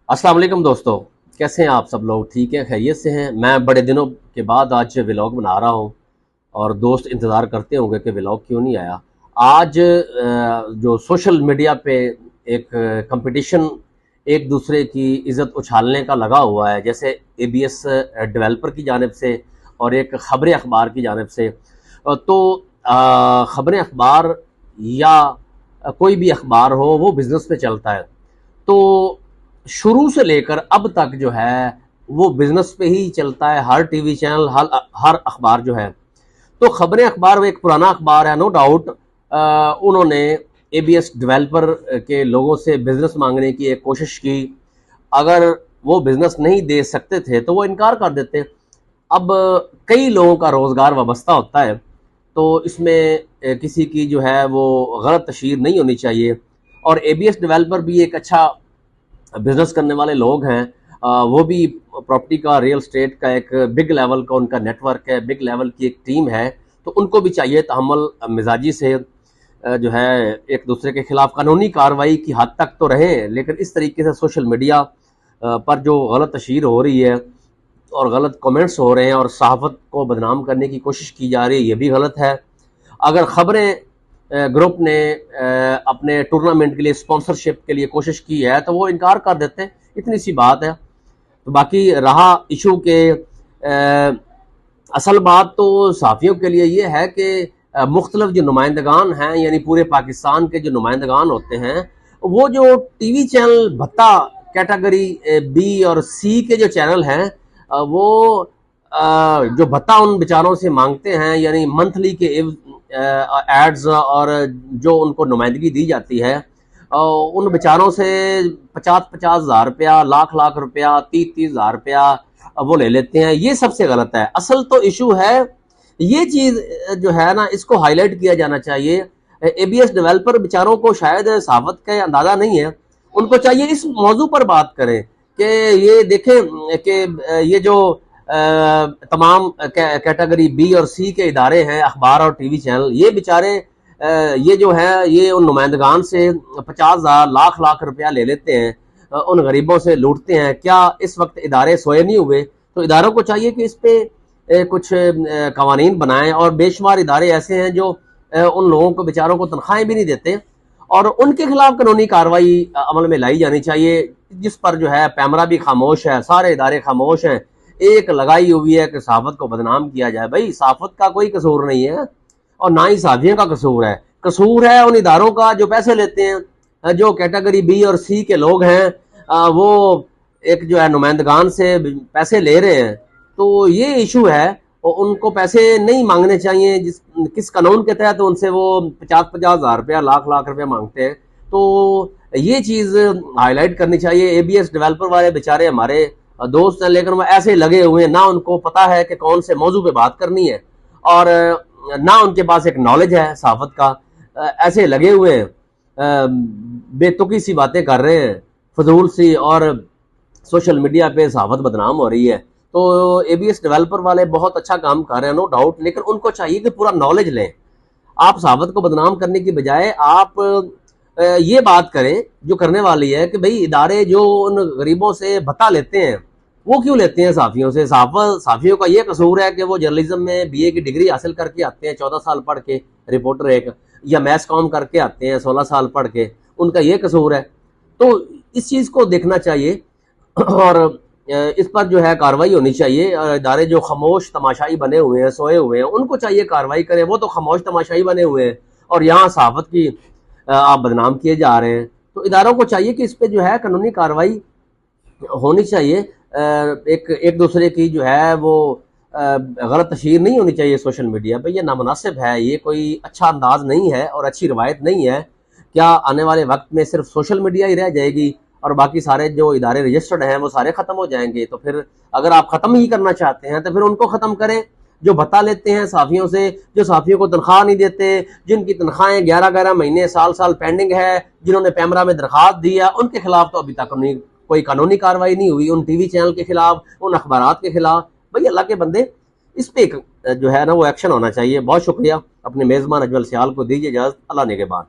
अस्सलाम वालेकुम दोस्तों, कैसे हैं आप सब लोग? ठीक है, खैरियत से हैं। मैं बड़े दिनों के बाद आज व्लॉग बना रहा हूं और दोस्त इंतज़ार करते होंगे कि व्लॉग क्यों नहीं आया। आज जो सोशल मीडिया पे एक कंपटीशन एक दूसरे की इज़्ज़त उछालने का लगा हुआ है, जैसे एबीएस डेवलपर की जानिब से और एक ख़बरें अखबार की जानिब से। तो ख़बरें अखबार या कोई भी अखबार हो वो बिज़नेस पे चलता है, तो शुरू से लेकर अब तक जो है वो बिजनेस पे ही चलता है। हर टीवी चैनल हर अखबार जो है, तो खबरें अखबार वो एक पुराना अखबार है, नो डाउट। उन्होंने एबीएस डेवलपर के लोगों से बिजनेस मांगने की एक कोशिश की। अगर वो बिजनेस नहीं दे सकते थे तो वो इनकार कर देते। अब कई लोगों का रोजगार वाबस्ता होता है, तो इसमें किसी की जो है वो गलत तशहीर नहीं होनी चाहिए। और एबीएस डेवलपर भी एक अच्छा बिजनेस करने वाले लोग हैं। वो भी प्रॉपर्टी का, रियल स्टेट का एक बिग लेवल का उनका नेटवर्क है, बिग लेवल की एक टीम है। तो उनको भी चाहिए तहम्मुल मिजाजी से जो है एक दूसरे के खिलाफ कानूनी कार्रवाई की हद तक तो रहे, लेकिन इस तरीके से सोशल मीडिया पर जो गलत तशहीर हो रही है और गलत कमेंट्स हो रहे हैं और सहाफ़त को बदनाम करने की कोशिश की जा रही है, ये भी गलत है। अगर खबरें ग्रुप ने अपने टूर्नामेंट के लिए स्पॉन्सरशिप के लिए कोशिश की है तो वो इनकार कर देते हैं, इतनी सी बात है। तो बाकी रहा इशू के असल बात तो सहाफ़ियों के लिए ये है कि मुख्तलिफ जो नुमाइंदगान हैं, यानी पूरे पाकिस्तान के जो नुमाइंदगान होते हैं, वो जो टीवी चैनल भत्ता कैटेगरी बी और सी के जो चैनल हैं, वो जो भत्ता उन बेचारों से मांगते हैं, यानी मंथली के एड्स और जो उनको नुमाइंदगी दी जाती है, उन बेचारों से 50-50 हज़ार रुपया, लाख रुपया, 30-30 हज़ार रुपया वो ले लेते हैं। ये सबसे गलत है। असल तो इशू है, ये चीज़ जो है ना, इसको हाईलाइट किया जाना चाहिए। एबीएस डेवलपर बेचारों को शायद सहाफ़त का अंदाज़ा नहीं है, उनको चाहिए इस मौजू पर बात करें कि ये देखें कि ये जो तमाम कैटेगरी बी और सी के इदारे हैं, अखबार और टीवी चैनल, ये बेचारे ये जो है ये उन नुमाइंदगान से 50,000 लाख रुपया ले लेते हैं, उन गरीबों से लूटते हैं। क्या इस वक्त इदारे सोए नहीं हुए? तो इदारों को चाहिए कि इस पे कुछ कवानीन बनाएं। और बेशुमार इदारे ऐसे हैं जो उन लोगों को बेचारों को तनख्वाहें भी नहीं देते, और उनके खिलाफ कानूनी कार्रवाई अमल में लाई जानी चाहिए, जिस पर जो है पैमरा भी खामोश है, सारे इदारे खामोश हैं। एक लगाई हुई है कि सहाफ़त को बदनाम किया जाए। भाई, सहाफ़त का कोई कसूर नहीं है और ना ही सहाफ़ियों का कसूर है। कसूर है उन इदारों का जो पैसे लेते हैं। जो कैटेगरी बी और सी के लोग हैं, वो एक जो है नुमाइंदगान से पैसे ले रहे हैं, तो ये इशू है। और उनको पैसे नहीं मांगने चाहिए। किस कानून के तहत उनसे वो 50-50 हज़ार रुपया, लाख रुपया मांगते हैं? तो ये चीज़ हाईलाइट करनी चाहिए। एबीएस डेवलपर वाले बेचारे हमारे दोस्त हैं, लेकिन वो ऐसे लगे हुए हैं, ना उनको पता है कि कौन से मौजू पे बात करनी है और ना उनके पास एक नॉलेज है सहाफ़त का। ऐसे लगे हुए हैं, बेतुकी सी बातें कर रहे हैं, फजूल सी, और सोशल मीडिया पे सहाफ़त बदनाम हो रही है। तो एबीएस डेवलपर वाले बहुत अच्छा काम कर रहे हैं, नो डाउट, लेकिन उनको चाहिए कि पूरा नॉलेज लें। आप सहाफ़त को बदनाम करने की बजाय आप ये बात करें जो करने वाली है कि भाई इदारे जो उन गरीबों से भत्ता लेते हैं, वो क्यों लेते हैं सहाफ़ियों से? सहाफ़ियों का ये कसूर है कि वो जर्नलिज्म में बीए की डिग्री हासिल करके आते हैं, 14 साल पढ़ के, रिपोर्टर एक, या मैस कॉम करके आते हैं 16 साल पढ़ के, उनका ये कसूर है। तो इस चीज़ को देखना चाहिए और इस पर जो है कार्रवाई होनी चाहिए। इदारे जो खामोश तमाशाई बने हुए हैं, सोए हुए हैं, उनको चाहिए कार्रवाई करें। वो तो खामोश तमाशाई बने हुए हैं और यहाँ सहाफ़त की आप बदनाम किए जा रहे हैं। तो इदारों को चाहिए कि इस पर जो है कानूनी कार्रवाई होनी चाहिए। एक दूसरे की जो है वो गलत तशहीर नहीं होनी चाहिए सोशल मीडिया पे। ये नामुनासिब है, ये कोई अच्छा अंदाज नहीं है और अच्छी रवायत नहीं है। क्या आने वाले वक्त में सिर्फ सोशल मीडिया ही रह जाएगी और बाकी सारे जो इदारे रजिस्टर्ड हैं वो सारे ख़त्म हो जाएंगे? तो फिर अगर आप ख़त्म ही करना चाहते हैं तो फिर उनको ख़त्म करें जो भत्ता लेते हैं सहाफ़ियों से, जो सहाफ़ियों को तनख्वाह नहीं देते, जिनकी तनख्वाहें 11-11 महीने, साल पीछे है, जिन्होंने पैमरा में दरख्वास्त दी है, उनके खिलाफ तो अभी तक कोई कानूनी कार्रवाई नहीं हुई। उन टीवी चैनल के खिलाफ, उन अखबारात के खिलाफ। भाई अल्लाह के बंदे, इस पे जो है ना वो एक्शन होना चाहिए। बहुत शुक्रिया। अपने मेज़बान अजमल सियाल को दीजिए इजाज़त। अल्लाह निगहबान।